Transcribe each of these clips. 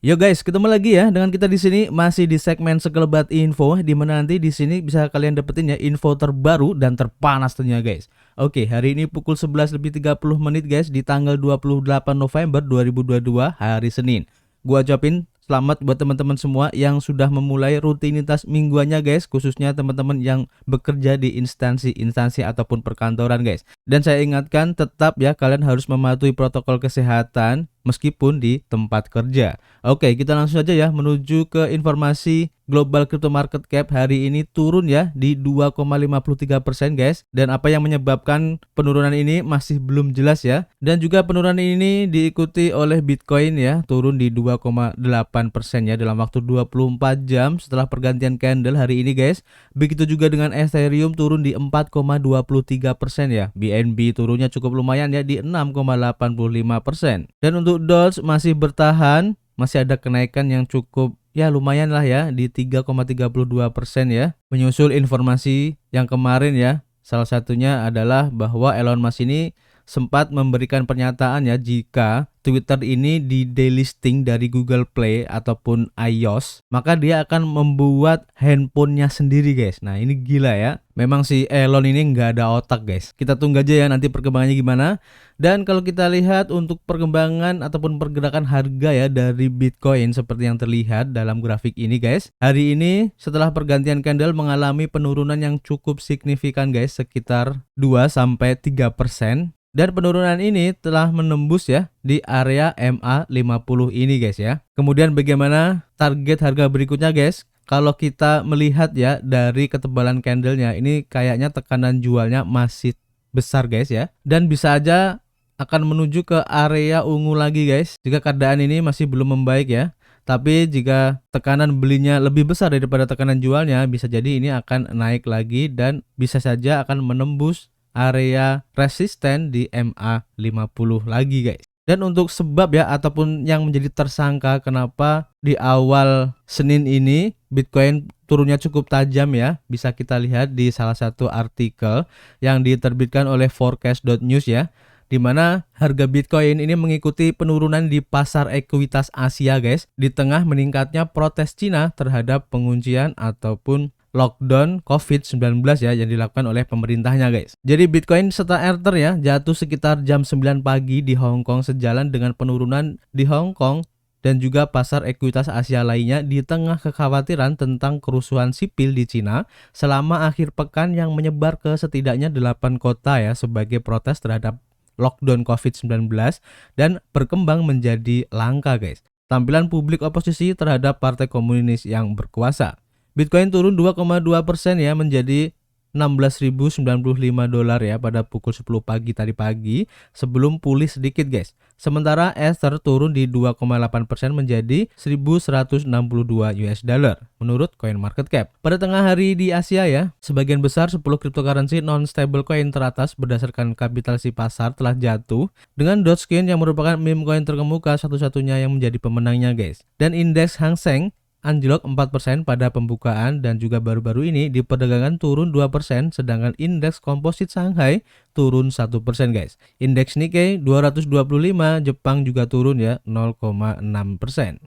Yo guys, ketemu lagi ya dengan kita di sini masih di segmen sekelebat info di mana nanti di sini bisa kalian dapetin ya info terbaru dan terpanas tentunya guys. Oke, hari ini pukul 11:30 guys di tanggal 28 November 2022 hari Senin. Gua ucapin selamat buat teman-teman semua yang sudah memulai rutinitas mingguannya guys, khususnya teman-teman yang bekerja di instansi-instansi ataupun perkantoran guys. Dan saya ingatkan tetap ya kalian harus mematuhi protokol kesehatan meskipun di tempat kerja. Oke, kita langsung aja ya menuju ke informasi global crypto market cap hari ini turun ya di 2,53% guys. Dan apa yang menyebabkan penurunan ini masih belum jelas ya. Dan juga penurunan ini diikuti oleh Bitcoin ya, turun di 2,8% ya dalam waktu 24 jam setelah pergantian candle hari ini guys. Begitu juga dengan Ethereum turun di 4,23% ya. BNB turunnya cukup lumayan ya di 6,85%. Dan untuk Doge masih bertahan, masih ada kenaikan yang cukup ya lumayan lah ya di 3,32% ya. Menyusul informasi yang kemarin ya, salah satunya adalah bahwa Elon Musk ini sempat memberikan pernyataan ya jika Twitter ini di delisting dari Google Play ataupun iOS, maka dia akan membuat handphonenya sendiri guys. Nah ini gila ya. Memang si Elon ini nggak ada otak guys. Kita tunggu aja ya nanti perkembangannya gimana. Dan kalau kita lihat untuk perkembangan ataupun pergerakan harga ya dari Bitcoin seperti yang terlihat dalam grafik ini guys. Hari ini setelah pergantian candle mengalami penurunan yang cukup signifikan guys, sekitar 2-3%. Dan penurunan ini telah menembus ya di area MA50 ini guys ya. Kemudian bagaimana target harga berikutnya guys? Kalau kita melihat ya dari ketebalan candlenya ini kayaknya tekanan jualnya masih besar guys ya. Dan bisa aja akan menuju ke area ungu lagi guys jika keadaan ini masih belum membaik ya. Tapi jika tekanan belinya lebih besar daripada tekanan jualnya, bisa jadi ini akan naik lagi dan bisa saja akan menembus area resisten di MA50 lagi guys. Dan untuk sebab ya ataupun yang menjadi tersangka kenapa di awal Senin ini Bitcoin turunnya cukup tajam ya, bisa kita lihat di salah satu artikel yang diterbitkan oleh forecast.news ya, di mana harga Bitcoin ini mengikuti penurunan di pasar ekuitas Asia guys, di tengah meningkatnya protes Cina terhadap penguncian ataupun lockdown COVID-19 ya yang dilakukan oleh pemerintahnya guys. Jadi Bitcoin serta Ether ya jatuh sekitar jam 9 pagi di Hong Kong sejalan dengan penurunan di Hong Kong dan juga pasar ekuitas Asia lainnya di tengah kekhawatiran tentang kerusuhan sipil di Cina selama akhir pekan yang menyebar ke setidaknya 8 kota ya sebagai protes terhadap lockdown COVID-19 dan berkembang menjadi langka guys. Tampilan publik oposisi terhadap partai komunis yang berkuasa. Bitcoin turun 2,2% ya menjadi $16.095 ya pada pukul 10 pagi tadi pagi sebelum pulih sedikit guys. Sementara Ether turun di 2,8% menjadi $1.162 menurut CoinMarketCap. Pada tengah hari di Asia ya, sebagian besar 10 cryptocurrency non-stable coin teratas berdasarkan kapitalisasi pasar telah jatuh dengan Dogecoin yang merupakan meme coin terkemuka satu-satunya yang menjadi pemenangnya guys. Dan indeks Hang Seng anjlok 4% pada pembukaan dan juga baru-baru ini di perdagangan turun 2%, sedangkan indeks komposit Shanghai turun 1% guys. Indeks Nikkei 225 Jepang juga turun ya 0,6%.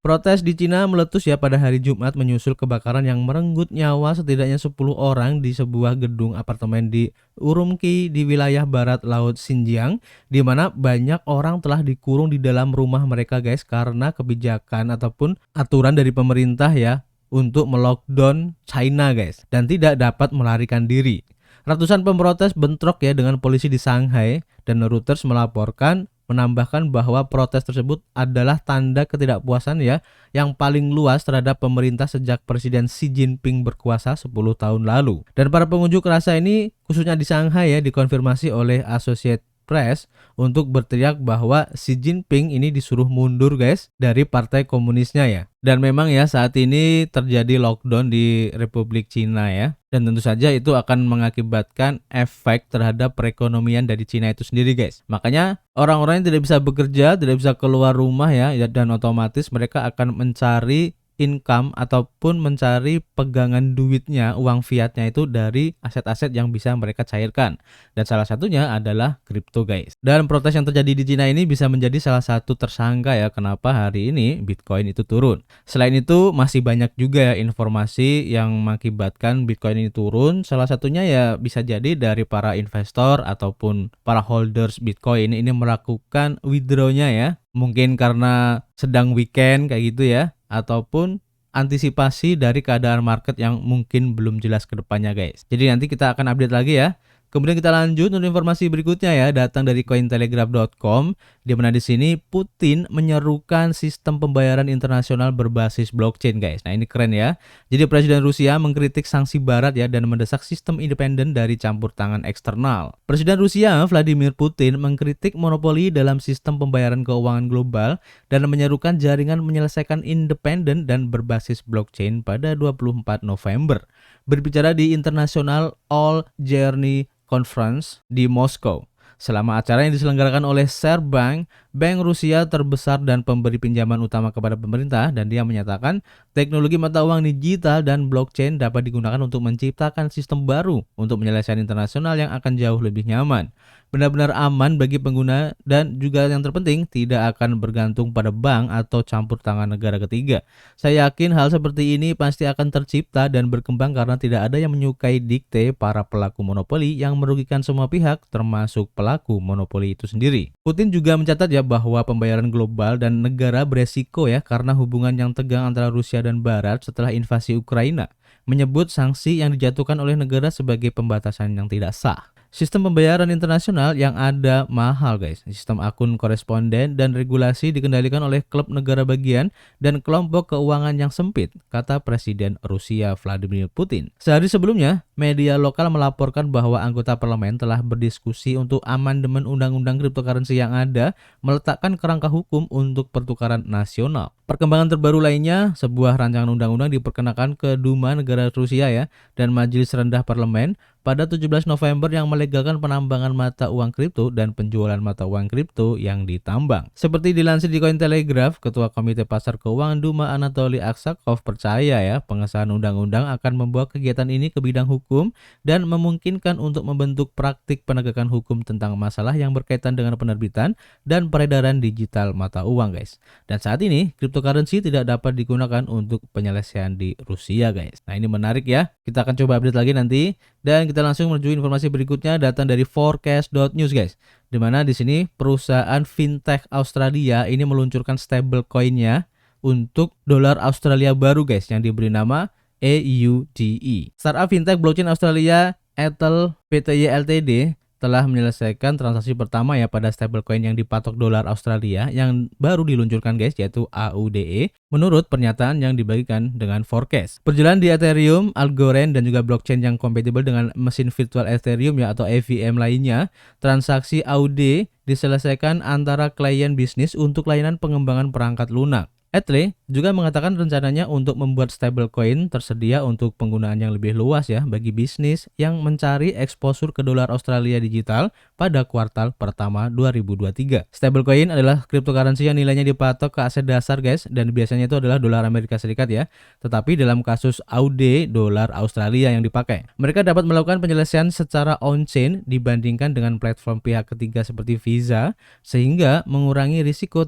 Protes di Cina meletus ya pada hari Jumat menyusul kebakaran yang merenggut nyawa setidaknya 10 orang di sebuah gedung apartemen di Urumqi di wilayah barat laut Xinjiang, di mana banyak orang telah dikurung di dalam rumah mereka guys karena kebijakan ataupun aturan dari pemerintah ya untuk melockdown China guys dan tidak dapat melarikan diri. Ratusan pemprotes bentrok ya dengan polisi di Shanghai dan Reuters menambahkan bahwa protes tersebut adalah tanda ketidakpuasan ya yang paling luas terhadap pemerintah sejak Presiden Xi Jinping berkuasa 10 tahun lalu. Dan para pengunjuk rasa ini khususnya di Shanghai ya dikonfirmasi oleh Associated Press untuk berteriak bahwa Xi Jinping ini disuruh mundur guys dari partai komunisnya ya. Dan memang ya saat ini terjadi lockdown di Republik Cina ya. Dan tentu saja itu akan mengakibatkan efek terhadap perekonomian dari Cina itu sendiri guys. Makanya orang-orang yang tidak bisa bekerja, tidak bisa keluar rumah ya dan otomatis mereka akan mencari income ataupun mencari pegangan duitnya, uang fiatnya itu dari aset-aset yang bisa mereka cairkan. Dan salah satunya adalah kripto guys. Dan protes yang terjadi di Cina ini bisa menjadi salah satu tersangka ya kenapa hari ini Bitcoin itu turun. Selain itu masih banyak juga ya informasi yang mengakibatkan Bitcoin ini turun. Salah satunya ya bisa jadi dari para investor ataupun para holders Bitcoin ini melakukan withdrawnya ya. Mungkin karena sedang weekend kayak gitu ya, ataupun antisipasi dari keadaan market yang mungkin belum jelas ke depannya guys. Jadi nanti kita akan update lagi ya. Kemudian kita lanjut untuk informasi berikutnya ya, datang dari cointelegraph.com, di mana di sini Putin menyerukan sistem pembayaran internasional berbasis blockchain guys. Nah ini keren ya. Jadi Presiden Rusia mengkritik sanksi Barat ya dan mendesak sistem independen dari campur tangan eksternal. Presiden Rusia Vladimir Putin mengkritik monopoli dalam sistem pembayaran keuangan global dan menyerukan jaringan menyelesaikan independen dan berbasis blockchain pada 24 November. Berbicara di International All Journey Conference di Moskow. Selama acara yang diselenggarakan oleh Sberbank, bank Rusia terbesar dan pemberi pinjaman utama kepada pemerintah, dan dia menyatakan teknologi mata uang digital dan blockchain dapat digunakan untuk menciptakan sistem baru untuk penyelesaian internasional yang akan jauh lebih nyaman, benar-benar aman bagi pengguna, dan juga yang terpenting tidak akan bergantung pada bank atau campur tangan negara ketiga. Saya yakin hal seperti ini pasti akan tercipta dan berkembang karena tidak ada yang menyukai dikte para pelaku monopoli yang merugikan semua pihak termasuk pelaku monopoli itu sendiri. Putin juga mencatat ya bahwa pembayaran global dan negara beresiko ya karena hubungan yang tegang antara Rusia dan Barat setelah invasi Ukraina, menyebut sanksi yang dijatuhkan oleh negara sebagai pembatasan yang tidak sah. Sistem pembayaran internasional yang ada mahal guys. Sistem akun koresponden dan regulasi dikendalikan oleh klub negara bagian dan kelompok keuangan yang sempit, kata Presiden Rusia Vladimir Putin. Sehari sebelumnya, media lokal melaporkan bahwa anggota parlemen telah berdiskusi untuk amandemen undang-undang cryptocurrency yang ada, meletakkan kerangka hukum untuk pertukaran nasional. Perkembangan terbaru lainnya, sebuah rancangan undang-undang diperkenakan ke Duma negara Rusia ya dan Majelis Rendah Parlemen pada 17 November yang melegalkan penambangan mata uang kripto dan penjualan mata uang kripto yang ditambang. Seperti dilansir di Cointelegraph, Ketua Komite Pasar Keuangan Duma Anatoly Aksakov percaya ya pengesahan undang-undang akan membawa kegiatan ini ke bidang hukum dan memungkinkan untuk membentuk praktik penegakan hukum tentang masalah yang berkaitan dengan penerbitan dan peredaran digital mata uang guys. Dan saat ini cryptocurrency tidak dapat digunakan untuk penyelesaian di Rusia guys. Nah ini menarik ya, kita akan coba update lagi nanti. Dan kita langsung menuju informasi berikutnya datang dari forecast.news guys. Dimana di sini perusahaan fintech Australia ini meluncurkan stablecoin-nya untuk dolar Australia baru guys yang diberi nama AUDE. Startup fintech blockchain Australia Ethel Pty Ltd telah menyelesaikan transaksi pertama ya pada stablecoin yang dipatok dolar Australia yang baru diluncurkan guys, yaitu AUDE menurut pernyataan yang dibagikan dengan forecast. Berjalan di Ethereum, Algorand dan juga blockchain yang kompatibel dengan mesin virtual Ethereum ya atau EVM lainnya, transaksi AUDE diselesaikan antara klien bisnis untuk layanan pengembangan perangkat lunak. Ethel juga mengatakan rencananya untuk membuat stablecoin tersedia untuk penggunaan yang lebih luas ya bagi bisnis yang mencari eksposur ke dolar Australia digital pada kuartal pertama 2023. Stablecoin adalah cryptocurrency yang nilainya dipatok ke aset dasar guys dan biasanya itu adalah dolar Amerika Serikat ya. Tetapi dalam kasus AUD dolar Australia yang dipakai. Mereka dapat melakukan penyelesaian secara on-chain dibandingkan dengan platform pihak ketiga seperti Visa sehingga mengurangi risiko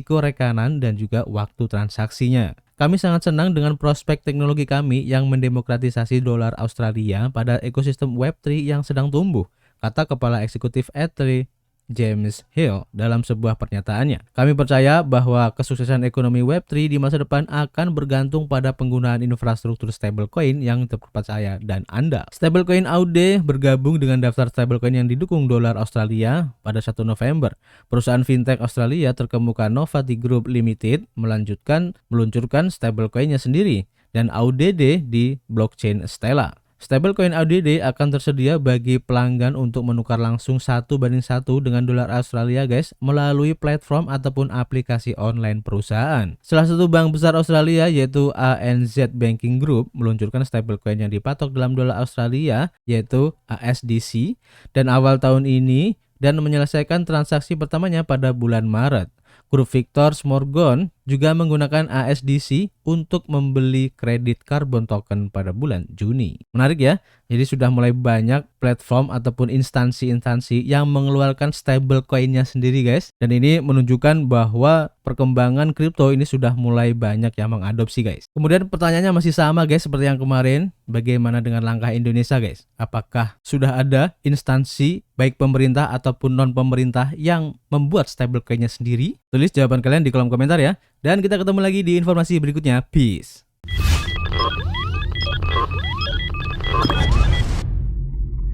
rekanan dan juga waktu transaksinya. Kami sangat senang dengan prospek teknologi kami yang mendemokratisasi dolar Australia pada ekosistem Web3 yang sedang tumbuh, kata Kepala Eksekutif Ethel James Hill dalam sebuah pernyataannya. Kami percaya bahwa kesuksesan ekonomi Web3 di masa depan akan bergantung pada penggunaan infrastruktur stablecoin yang terpercaya dan andal. Stablecoin AUD bergabung dengan daftar stablecoin yang didukung dolar Australia pada 1 November. Perusahaan fintech Australia terkemuka Novati Group Limited meluncurkan stablecoinnya sendiri dan AUDD di blockchain Stellar. Stablecoin AUDD akan tersedia bagi pelanggan untuk menukar langsung 1:1 dengan dolar Australia guys melalui platform ataupun aplikasi online perusahaan. Salah satu bank besar Australia yaitu ANZ Banking Group meluncurkan stablecoin yang dipatok dalam dolar Australia yaitu ASDC dan awal tahun ini dan menyelesaikan transaksi pertamanya pada bulan Maret. Grup Victor Smorgon juga menggunakan ASDC untuk membeli kredit karbon token pada bulan Juni. Menarik ya, jadi sudah mulai banyak platform ataupun instansi-instansi yang mengeluarkan stablecoin-nya sendiri guys. Dan ini menunjukkan bahwa perkembangan kripto ini sudah mulai banyak yang mengadopsi guys. Kemudian pertanyaannya masih sama guys seperti yang kemarin, bagaimana dengan langkah Indonesia guys? Apakah sudah ada instansi baik pemerintah ataupun non pemerintah yang membuat stablecoin-nya sendiri? Tulis jawaban kalian di kolom komentar ya. Dan kita ketemu lagi di informasi berikutnya. Peace.